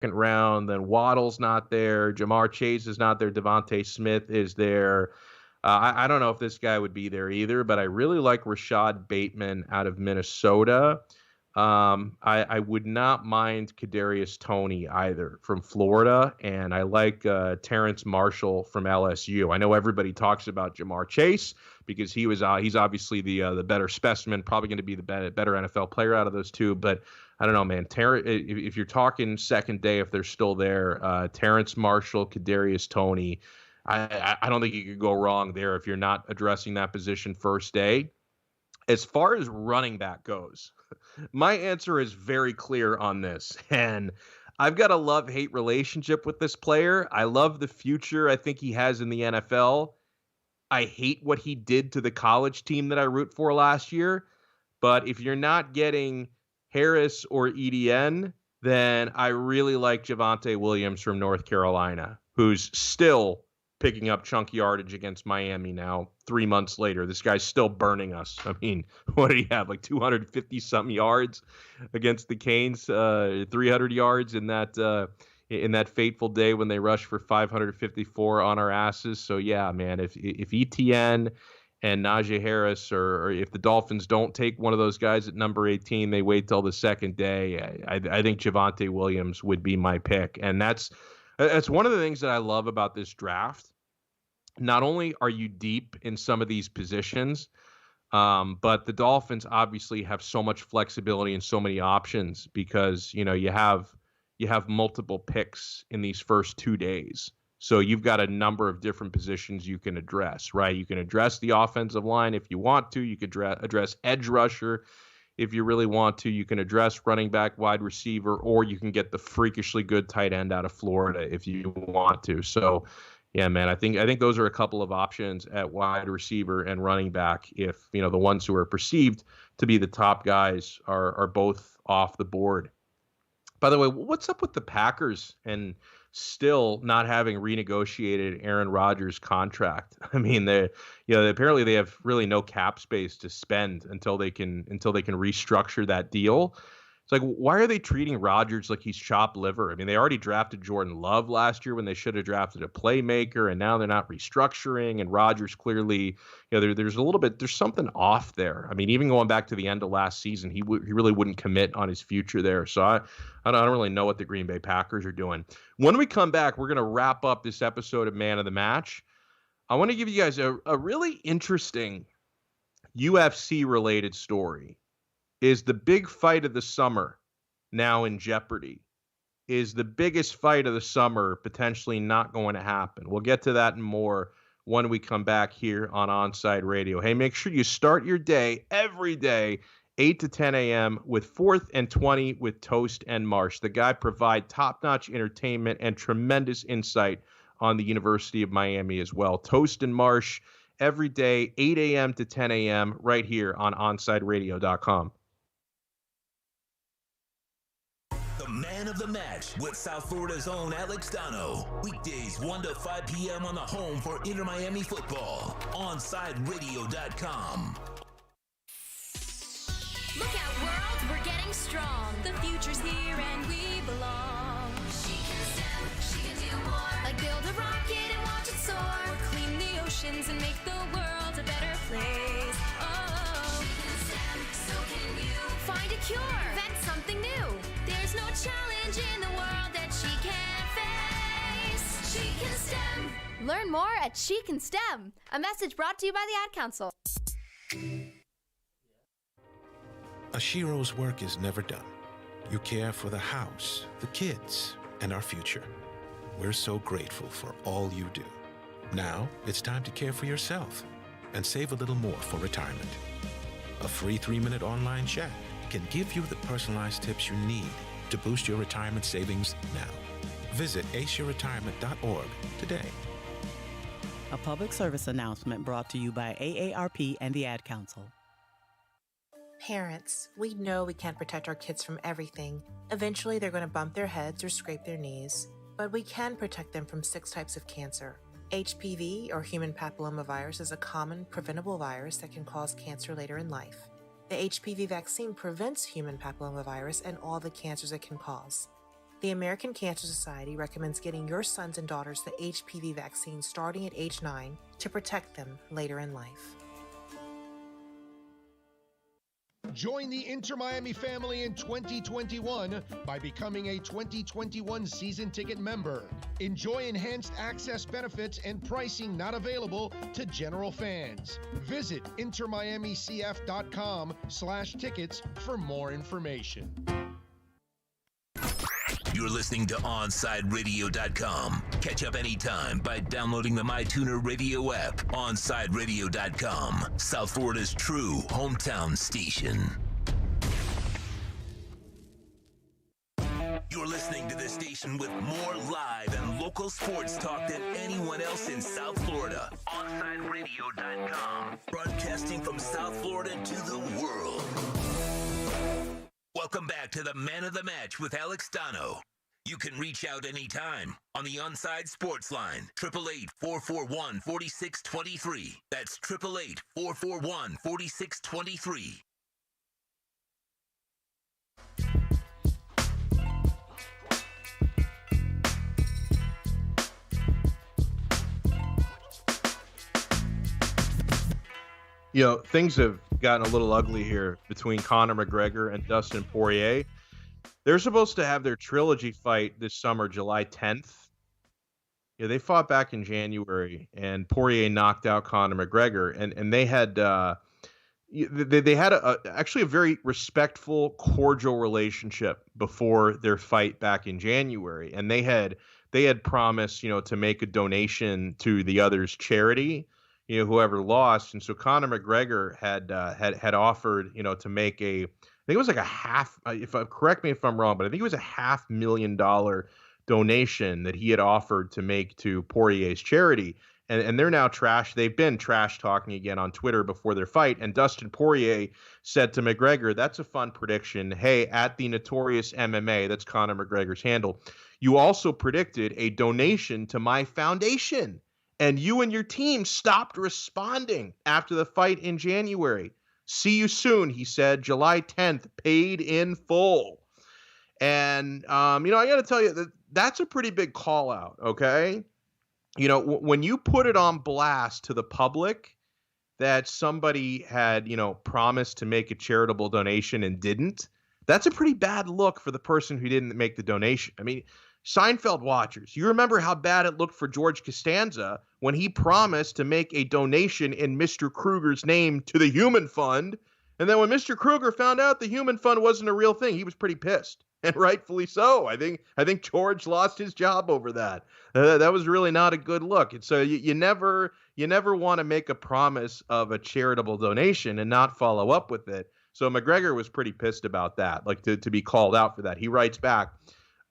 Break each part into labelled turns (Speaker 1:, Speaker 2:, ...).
Speaker 1: round. Then Waddle's not there. Jamar Chase is not there. Devontae Smith is there. I don't know if this guy would be there either, but I really like Rashad Bateman out of Minnesota. I would not mind Kadarius Toney either from Florida, and I like Terrence Marshall from LSU. I know everybody talks about Jamar Chase because he's obviously the better specimen, probably going to be the better NFL player out of those two. But I don't know, man. If you're talking second day, if they're still there, Terrence Marshall, Kadarius Toney. I don't think you could go wrong there if you're not addressing that position first day. As far as running back goes, my answer is very clear on this. And I've got a love-hate relationship with this player. I love the future I think he has in the NFL. I hate what he did to the college team that I root for last year. But if you're not getting Harris or EDN, then I really like Javonte Williams from North Carolina, who's still picking up chunk yardage against Miami now 3 months later. This guy's still burning us. I mean, what did he have? Like 250 something yards against the Canes, 300 yards in that fateful day when they rushed for 554 on our asses. So yeah, man, if ETN and Najee Harris, or if the Dolphins don't take one of those guys at number 18, they wait till the second day. I think Javonte Williams would be my pick, and that's one of the things that I love about this draft. Not only are you deep in some of these positions, but the Dolphins obviously have so much flexibility and so many options because you have multiple picks in these first 2 days. So you've got a number of different positions you can address, right? You can address the offensive line if you want to. You could address edge rusher if you really want to. You can address running back, wide receiver, or you can get the freakishly good tight end out of Florida if you want to. So, yeah, man, I think those are a couple of options at wide receiver and running back if, the ones who are perceived to be the top guys are both off the board. By the way, what's up with the Packers and still not having renegotiated Aaron Rodgers' contract? I mean, apparently they have really no cap space to spend until they can restructure that deal. It's like, why are they treating Rodgers like he's chopped liver? I mean, they already drafted Jordan Love last year when they should have drafted a playmaker, and now they're not restructuring. And Rodgers clearly, there's something off there. I mean, even going back to the end of last season, he really wouldn't commit on his future there. So I don't really know what the Green Bay Packers are doing. When we come back, we're going to wrap up this episode of Man of the Match. I want to give you guys a really interesting UFC-related story. Is the big fight of the summer now in jeopardy? Is the biggest fight of the summer potentially not going to happen? We'll get to that and more when we come back here on Onside Radio. Hey, make sure you start your day every day, 8 to 10 a.m. with 4th and 20 with Toast and Marsh. The guy provide top-notch entertainment and tremendous insight on the University of Miami as well. Toast and Marsh every day, 8 a.m. to 10 a.m. right here on OnsideRadio.com.
Speaker 2: Man of the Match with South Florida's own Alex Donno. Weekdays 1 to 5 p.m. on the home for Inter Miami football. OnsideRadio.com.
Speaker 3: Look out, world, we're getting strong. The future's here and we belong. She can stand, she can do more. Like build a rocket and watch it soar. Or clean the oceans and make the world a better place. Oh, she can stand, so can you. Find a cure, invent something new. There's no challenge in the world that she can't face. She can STEM.
Speaker 4: Learn more at She Can STEM. A message brought to you by the Ad Council.
Speaker 5: Ashiro's work is never done. You care for the house, the kids, and our future. We're so grateful for all you do. Now it's time to care for yourself and save a little more for retirement. A free 3-minute online chat can give you the personalized tips you need to boost your retirement savings now. Visit aceyourretirement.org today.
Speaker 6: A public service announcement brought to you by AARP and the Ad Council.
Speaker 7: Parents, we know we can't protect our kids from everything. Eventually, they're going to bump their heads or scrape their knees. But we can protect them from 6 types of cancer. HPV, or human papillomavirus, is a common, preventable virus that can cause cancer later in life. The HPV vaccine prevents human papillomavirus and all the cancers it can cause. The American Cancer Society recommends getting your sons and daughters the HPV vaccine starting at age 9 to protect them later in life.
Speaker 8: Join the Inter Miami family in 2021 by becoming a 2021 season ticket member. Enjoy enhanced access benefits and pricing not available to general fans. Visit intermiamicf.com/tickets for more information.
Speaker 2: You're listening to OnSideRadio.com. Catch up anytime by downloading the MyTuner Radio app. OnSideRadio.com, South Florida's true hometown station. You're listening to this station with more live and local sports talk than anyone else in South Florida. OnSideRadio.com, broadcasting from South Florida to the world. Welcome back to the Man of the Match with Alex Donno. You can reach out anytime on the Onside Sports Line, 888-441-4623. That's 888-441-4623.
Speaker 1: You know, things have gotten a little ugly here between Conor McGregor and Dustin Poirier. They're supposed to have their trilogy fight this summer, July 10th. Yeah, they fought back in January, and Poirier knocked out Conor McGregor, and they had actually a very respectful, cordial relationship before their fight back in January, and they had promised, to make a donation to the other's charity, whoever lost. And so Conor McGregor had offered, to make I think it was like a half, correct me if I'm wrong, but I think it was a $500,000 donation that he had offered to make to Poirier's charity. And they're now they've been trash talking again on Twitter before their fight. And Dustin Poirier said to McGregor, "That's a fun prediction. Hey, at the Notorious MMA," that's Conor McGregor's handle, "you also predicted a donation to my foundation. And you and your team stopped responding after the fight in January. See you soon," he said. "July 10th, paid in full." And, I got to tell you, that's a pretty big call out, okay? When you put it on blast to the public that somebody had, promised to make a charitable donation and didn't, that's a pretty bad look for the person who didn't make the donation. I mean, Seinfeld watchers, you remember how bad it looked for George Costanza when he promised to make a donation in Mr. Kruger's name to the Human Fund. And then when Mr. Kruger found out the Human Fund wasn't a real thing, he was pretty pissed, and rightfully so. I think George lost his job over that. That was really not a good look. And so you never want to make a promise of a charitable donation and not follow up with it. So McGregor was pretty pissed about that, like to be called out for that. He writes back,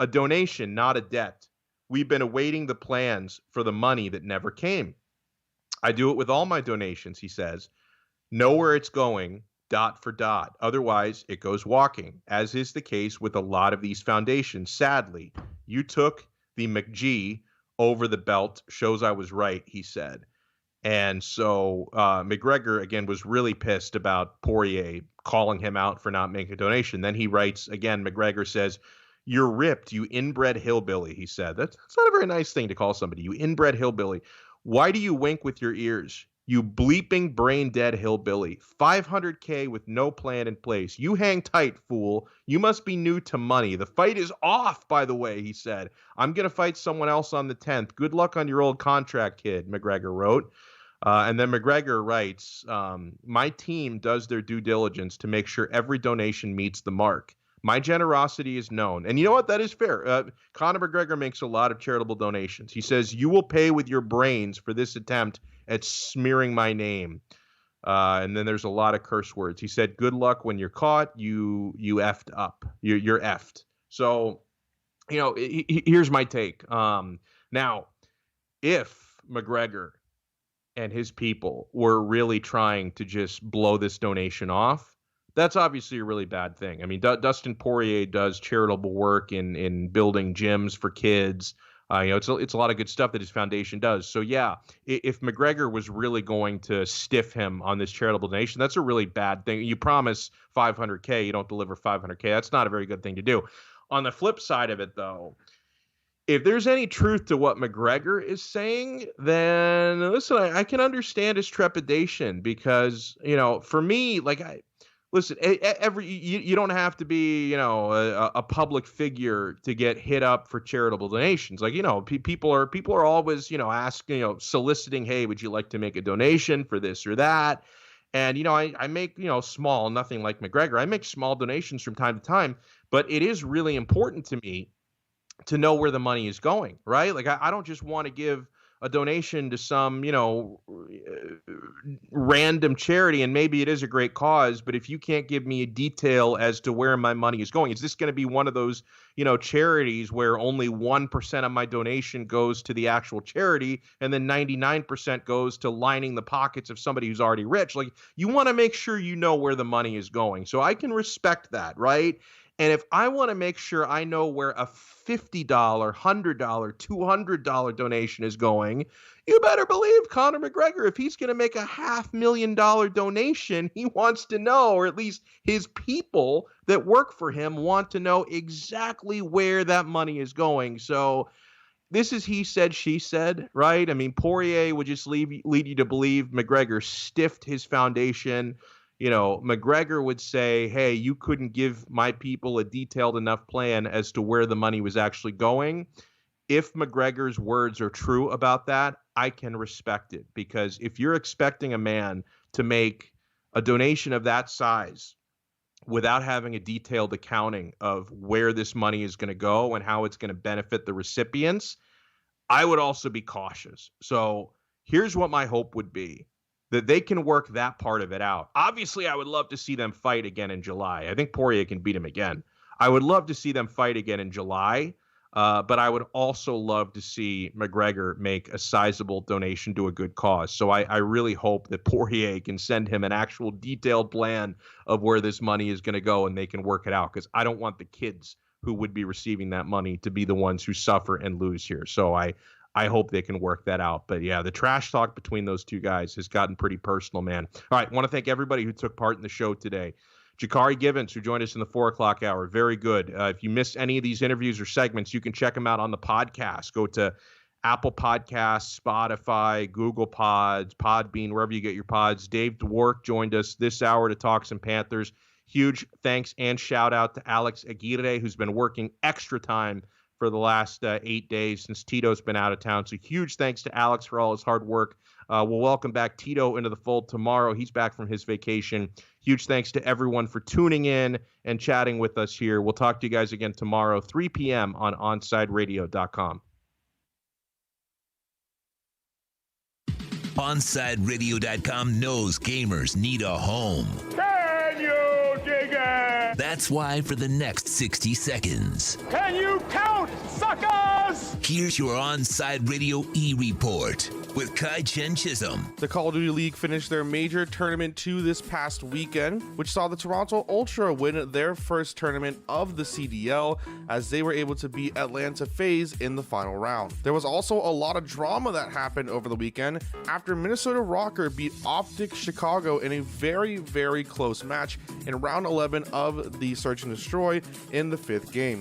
Speaker 1: "A donation, not a debt. We've been awaiting the plans for the money that never came. I do it with all my donations," he says. "Know where it's going, dot for dot. Otherwise, it goes walking, as is the case with a lot of these foundations. Sadly, you took the McG over the belt. Shows I was right," he said. And so McGregor, again, was really pissed about Poirier calling him out for not making a donation. Then he writes, again, McGregor says, "You're ripped, you inbred hillbilly," he said. That's not a very nice thing to call somebody, you inbred hillbilly. "Why do you wink with your ears? You bleeping brain-dead hillbilly. $500K with no plan in place. You hang tight, fool. You must be new to money. The fight is off, by the way," he said. "I'm going to fight someone else on the 10th. Good luck on your old contract, kid," McGregor wrote. And then McGregor writes, "My team does their due diligence to make sure every donation meets the mark. My generosity is known." And you know what? That is fair. Conor McGregor makes a lot of charitable donations. He says, "You will pay with your brains for this attempt at smearing my name." And then there's a lot of curse words. He said, "Good luck when you're caught. You effed up. You're effed." So, here's my take. Now, if McGregor and his people were really trying to just blow this donation off, that's obviously a really bad thing. I mean, Dustin Poirier does charitable work in building gyms for kids. It's a lot of good stuff that his foundation does. So yeah, if McGregor was really going to stiff him on this charitable donation, that's a really bad thing. You promise $500K, you don't deliver $500K. That's not a very good thing to do. On the flip side of it, though, if there's any truth to what McGregor is saying, then listen, I can understand his trepidation because, for me, like, listen, you don't have to be, a public figure to get hit up for charitable donations. Like, people are always, asking, soliciting, hey, would you like to make a donation for this or that? And, I make, small, nothing like McGregor. I make small donations from time to time, but it is really important to me to know where the money is going, right? Like, I don't just want to give a donation to some, random charity, and maybe it is a great cause, but if you can't give me a detail as to where my money is going, is this going to be one of those, charities where only 1% of my donation goes to the actual charity and then 99% goes to lining the pockets of somebody who's already rich? Like, you want to make sure you know where the money is going. So I can respect that, right? And if I want to make sure I know where a $50, $100, $200 donation is going, you better believe Conor McGregor, if he's going to make a $500,000 donation, he wants to know, or at least his people that work for him want to know exactly where that money is going. So this is he said, she said, right? I mean, Poirier would just lead you to believe McGregor stiffed his foundation. McGregor would say, hey, you couldn't give my people a detailed enough plan as to where the money was actually going. If McGregor's words are true about that, I can respect it, because if you're expecting a man to make a donation of that size without having a detailed accounting of where this money is going to go and how it's going to benefit the recipients, I would also be cautious. So here's what my hope would be: that they can work that part of it out. Obviously, I would love to see them fight again in July. I think Poirier can beat him again. I would love to see them fight again in July, but I would also love to see McGregor make a sizable donation to a good cause. So I really hope that Poirier can send him an actual detailed plan of where this money is going to go and they can work it out, because I don't want the kids who would be receiving that money to be the ones who suffer and lose here. So I hope they can work that out. But yeah, the trash talk between those two guys has gotten pretty personal, man. All right, I want to thank everybody who took part in the show today. Jakari Givens, who joined us in the 4 o'clock hour. Very good. If you missed any of these interviews or segments, you can check them out on the podcast. Go to Apple Podcasts, Spotify, Google Pods, Podbean, wherever you get your pods. Dave Dwork joined us this hour to talk some Panthers. Huge thanks and shout out to Alex Aguirre, who's been working extra time for the last 8 days since Tito's been out of town. So huge thanks to Alex for all his hard work. We'll welcome back Tito into the fold tomorrow. He's back from his vacation. Huge thanks to everyone for tuning in and chatting with us here. We'll talk to you guys again tomorrow, 3 p.m. on OnsideRadio.com.
Speaker 2: OnsideRadio.com knows gamers need a home.
Speaker 9: Can you dig it?
Speaker 2: That's why for the next 60 seconds,
Speaker 9: Can you count, suckers?
Speaker 2: here's your Onside Radio E-Report with Kai Chen Chisholm.
Speaker 10: The Call of Duty League finished their major tournament 2 this past weekend, which saw the Toronto Ultra win their first tournament of the CDL as they were able to beat Atlanta FaZe in the final round. There was also a lot of drama that happened over the weekend after Minnesota Rocker beat Optic Chicago in a very, very close match in round 11 of the Search and Destroy in the 5th game.